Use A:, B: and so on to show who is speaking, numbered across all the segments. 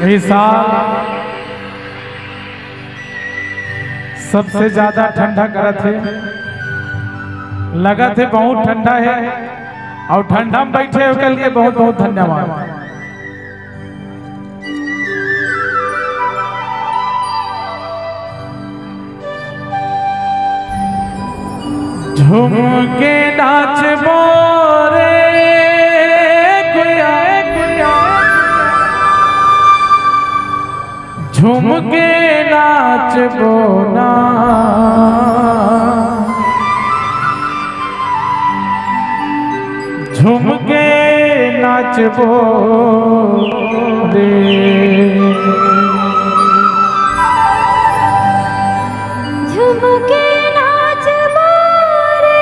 A: इस साल सबसे ज्यादा ठंडा करत है, लगा थे बहुत ठंडा है और ठंडा में बैठे हो कल के बहुत बहुत धन्यवाद। झूम के नाच बोरे झूम के नाच बोना झूम के नाच बोरे
B: झूम के नाच बोरे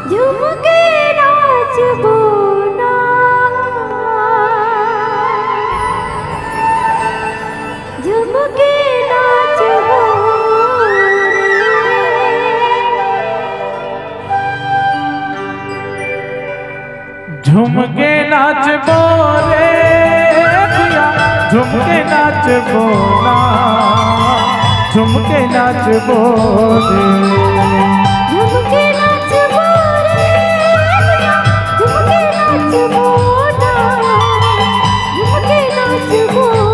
B: झूम के नाच बोना झूम के नाच
A: झूम के नाच बोरे झूम के नाच बोना झूम के नाच बोरे
B: झूम के नाच बोरे झूम के नाच बोना झूम के नाच बोरे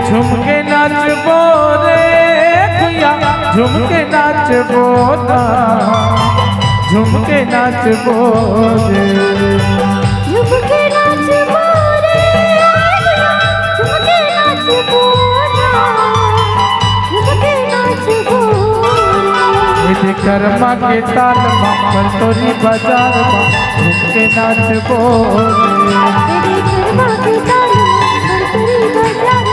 A: झूम के नाच बोरे झूम के नाच बोना झूम के नाच बोरे
B: झूम के नाच बोरे झूम के नाच बोना झूम के नाच बोरे
A: कर्मा के ताल पर तोरी बाजार झूम के नाच बोरे
B: कर्मा के ताल पर तोरी बाजार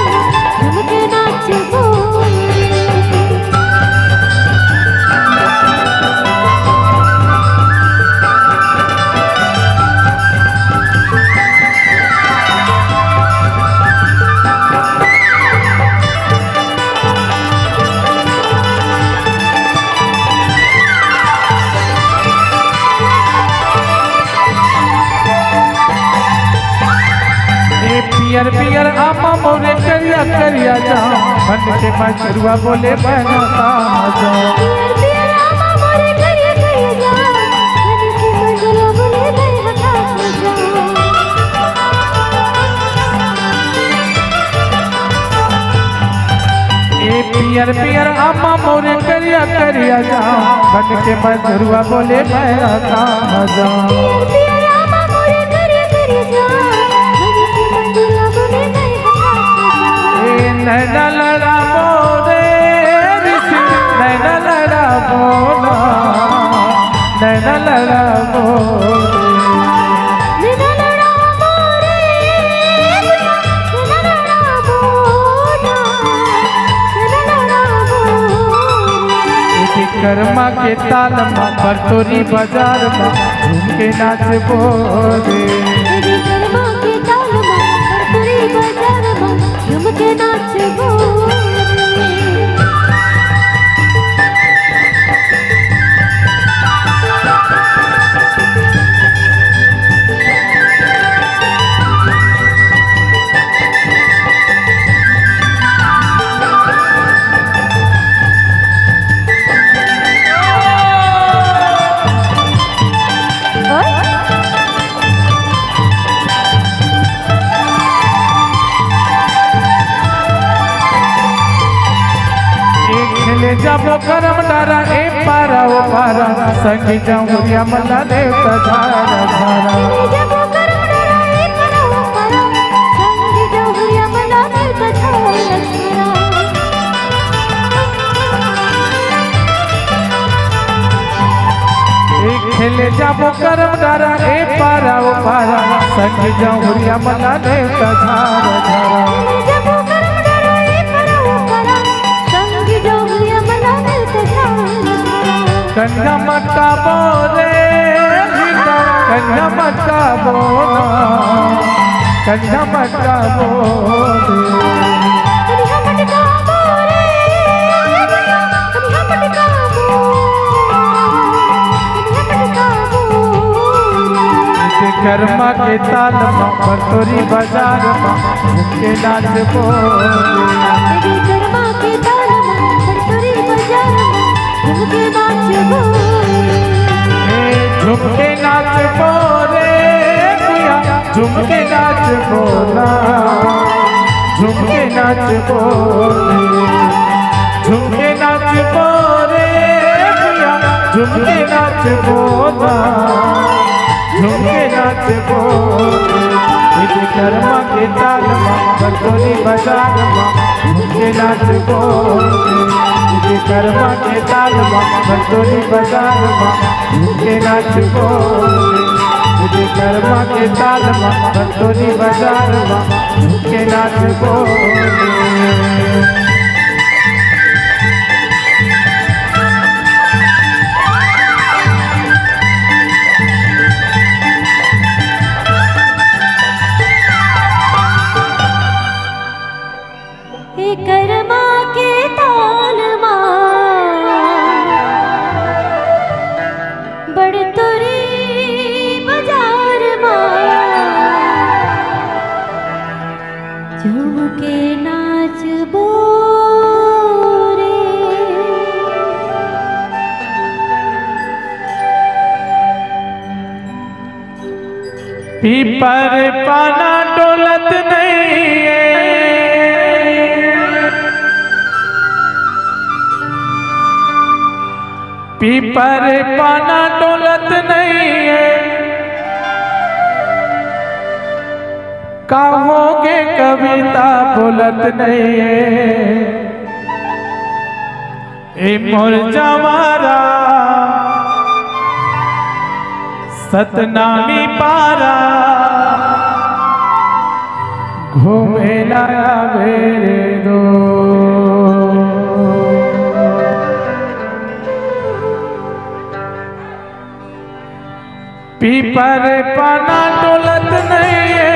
B: झूम के नाच बोरे
A: पियर पियर आमा मोरे करिया करिया जा मन के मचरुआ बोले बना जा
B: पियर आमा मोरे करिया करिया जा मन के मचरुआ बोले बना जा
A: पियर पियर आमा मोरे करिया करिया जा मन के मचरुआ बोले बना जा नैना लड़ा बोले नैना लड़ा बोला नैना लड़ा बोले कर्मा के ताल पर तोरी बाजार झूम के नाच बोले
B: कर्मा के ताल पर तोरी बाजार झूम के नाच बोले
A: जबो करम डारा ए पारा ओ पारा संगी जाऊरिया मल्ला देवता धारा धारा
B: जबो करम डारा ए पारा ओ पारा संगी जाऊरिया मल्ला देवता धारा
A: खेले जबो करम डारा ए पारा ओ पारा संगी जाऊरिया मल्ला देवता धारा धारा कन्या मटका बोले कन्या मटका बोला कन्या मटका बोले कर्मा के ताल में बरतोरी बाजार में झुमके नाच बोले।
B: तेरे कर्मा के ताल में बरतोरी बाजार में झुमके नाच बोले।
A: झुमके नाच बोले पिया झुमके नाच बोला, झुमके नाच बोले, झुमके नाच बोले पिया झुमके नाच बोला, झुमके नाच बोले। कर्मा के ताल में बरतोरी बाजार में झुमके नाच बोले। कर्मा के ताल में बरतोरी बाजार में झुमके नाच बोले। कर्मा के ताल में बरतोरी बाजार में झुमके नाच बोले।
B: कर्मा के ताल मां बड़तोरी बाजार मां झुमके नाच बोरे।
A: पीपर पाना डोलत नहीं है, पीपर पाना डोलत नहीं है, कहोगे कविता बोलत नहीं है। ए मोर जवारा सतनामी पारा घूमे लाया मेरे दो। पीपर पाना डोलत नहीं है,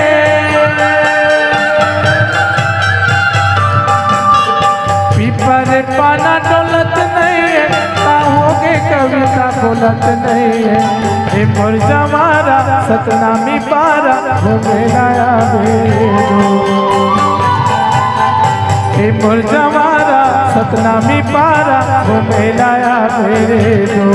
A: पीपर पाना डोलत नहीं है, कहोगे कविता बोलत नहीं है। ए मोर जवारा सतनामी पारा घूमे लाया बेदो। ए मोर जवारा सतनामी पारा घूमे लाया बेदो।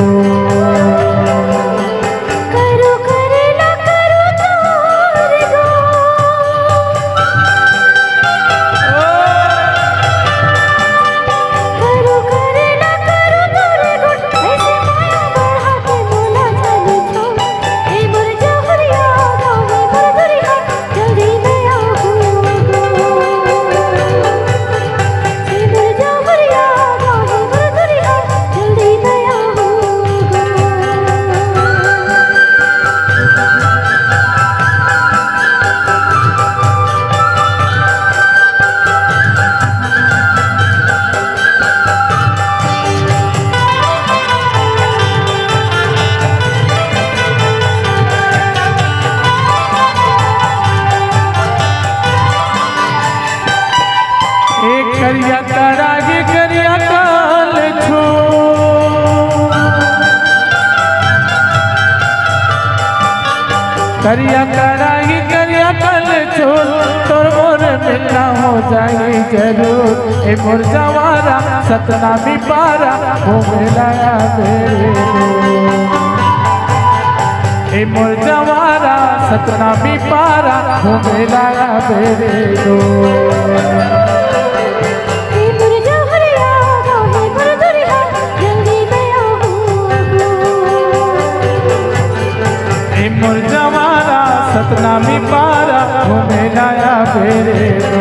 A: करिया करागी करिया काल छो, करिया करागी करिया काल छो, तोर मोर मिलना हो जाए जरूर। ए मोर जवारा सतनामी पारा घूमे लाया मेरे दो। ए मोर जवारा सतनामी पारा घूमे लाया मेरे दो। मोर जवारा सतनामी पारा घूमे लाया मेरे दो।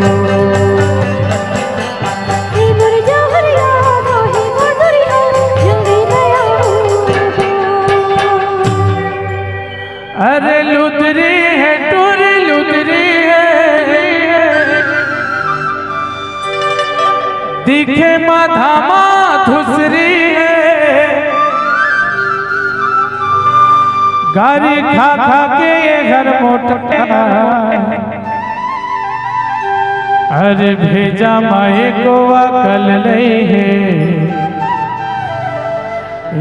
A: अरे लुदरी है टूरी लुदरी है, दिखे माधामा धुसरी है, गारी खा खा के ये घर मोटा। अरे भेजा माए गोवा कल नहीं है,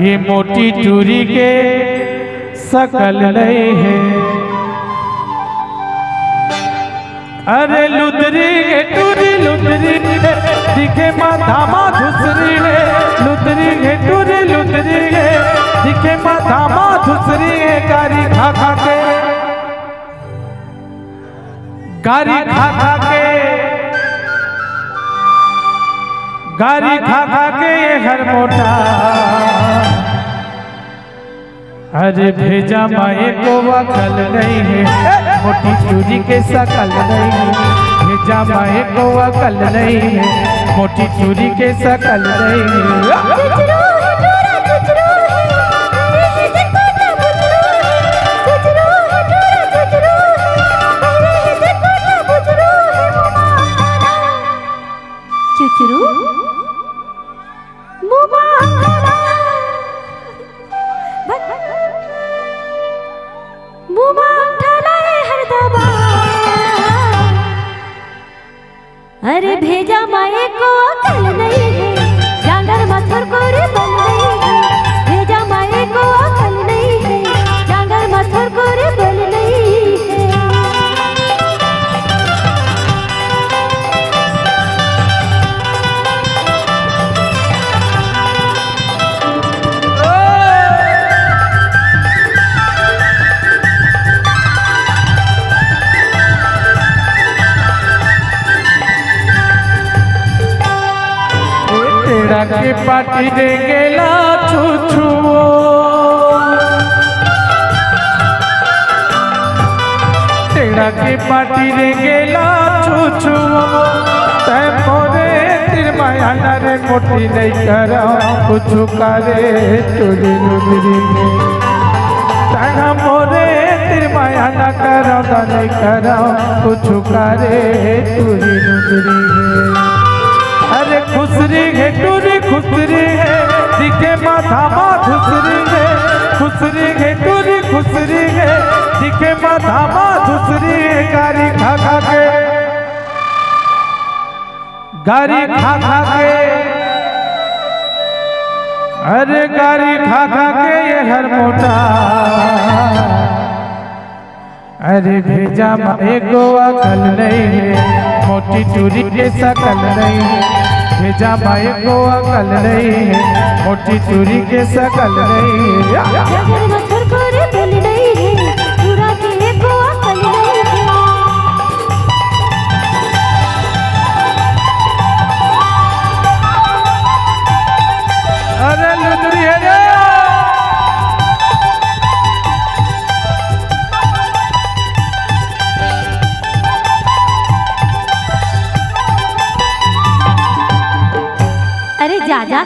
A: ये मोटी टूरी के सकल नहीं है। अरे लुदरी है टूरी लुदरी है दिखे माथा मा धुसरी है लुदरी है टूरी लुदरी है दिखे माथा मा धुसरी है गारी खा खा के गारी खा खा के गारी खा खा के ये हर मोटा अरे भेजा माए को वकल नहीं है मोटी चूड़ी के सकल नहीं है भेजा माए को वकल नहीं है मोटी चूड़ी के सकल नहीं है
B: चुचरो है टोरा चुचरो है मेरे है जकोटा बुचरो है चुचरो है टोरा चुचरो है मेरे है जकोटा बुचरो है मुमारा चुचरो मुमारा मुमा ढलाए हर दबा अरे भेजा माए को अकल नहीं है जांगर मथुर को रे बल नहीं है भेजा माए को अकल नहीं है जांगर मथुर को रे बल नहीं है
A: तेरा के पाटी दे गेला छुछुओ तेरा के पाटी दे गेला छुछुओ तै मोरे तिरमाया रे मोटी नहीं करा कुछ करे तुरी नुदरी में तै मोरे तिरमाया न करा नहीं करा कुछ करे तुरी नुदरी में अरे खुसरी है टूरी खुसरी है दिखे माथा मा धुसरी है खुसरी है टूरी खुसरी है दिखे माथा मा धुसरी है गारी खा खा के गारी खा खा के अरे गारी खा खा के ये हर मोटा अरे भेजा माए को अकल नहीं है मोटी चूड़ी के सकल नहीं है भेजा माए को अकल नहीं है मोटी चूड़ी के सकल नहीं है
B: जांगर मथुर को रे बल नहीं है पूरा के को अकल नहीं है
A: अरे लुदरी है रे
B: अरे जा जा